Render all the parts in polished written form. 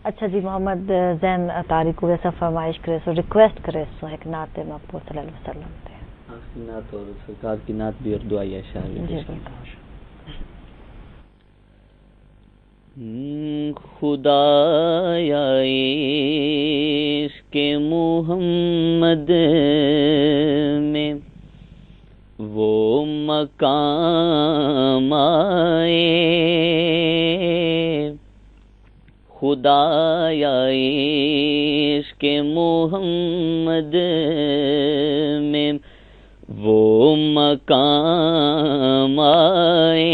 اچھا جی، محمد زین تاری کو ایسا فرمائش کرے سو ریکویسٹ کرے سو ایک نعت مقبول صلی اللہ علیہ وسلم تے آخری نعت اور سرکار کی نعت بھی اور دعائیہ شاعر جی خدایا عشق محمد میں وہ مقام آئے، خدایا عشق محمد میں وہ مقام آئے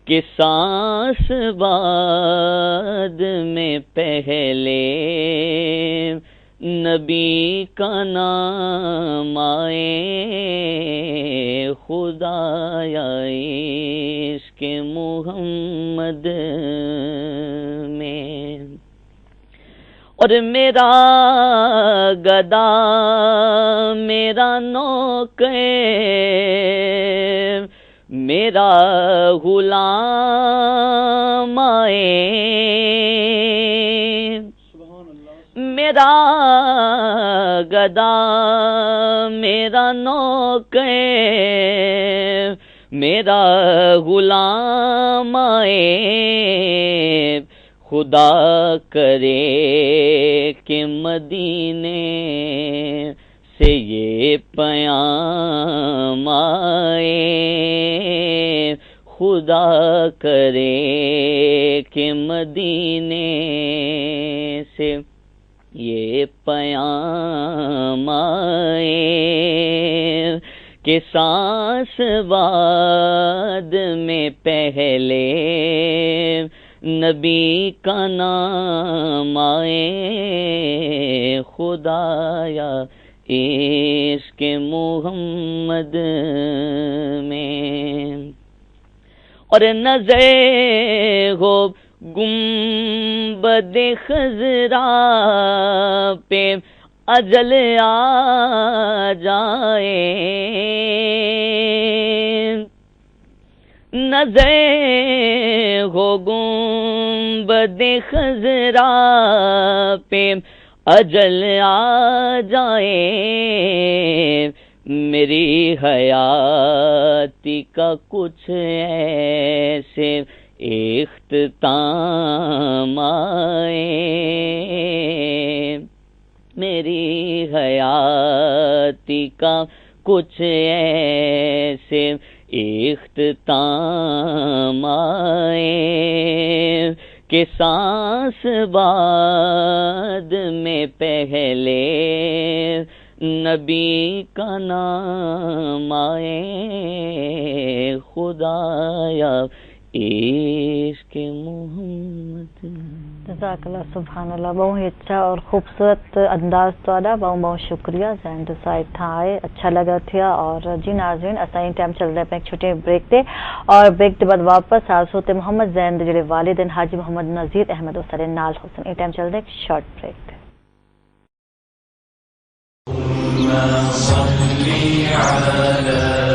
کہ سانس بعد میں پہلے نبی کا نام آئے، خدایا عشق محمد میں۔ اور میرا گدا میرا نوکر میرا غلام آئے، میرا گدا میرا نوکر میرا غلام آئے، خدا کرے کہ مدینے سے یہ پیام آئے، خدا کرے کہ مدینے سے یہ پیام آئے کہ سانس بعد میں پہلے نبی کا نام آئے، خدایا عشق محمد میں۔ اور نظر ہو گنبد خضرا پہ اجل آ جائے، نظر ہو گنبد خضرا پہ اجل آ جائے، میری حیاتی کا کچھ ایسے اختتام آئے، میری حیاتی کا کچھ ایسے اختتام آئے کہ سانس بعد میں پہلے نبی کا نام آئے، خدایا عشق محمد۔ جزاک اللہ، سبحان اللہ، بہت ہی اچھا اور خوبصورت انداز تو بہت بہت شکریہ زین تو صاحب تھا آئے، اچھا لگا تھا۔ اور جی ناظرین اساں ٹائم چل رہا ہے ایک چھوٹے بریک تے، اور بریک کے بعد واپس آسو تے محمد زین دے جڑے والد حاجی محمد نذیر احمد اسرے نال حسن، یہ ٹائم چل رہا ہے ایک شارٹ بریک تے۔ صلی علی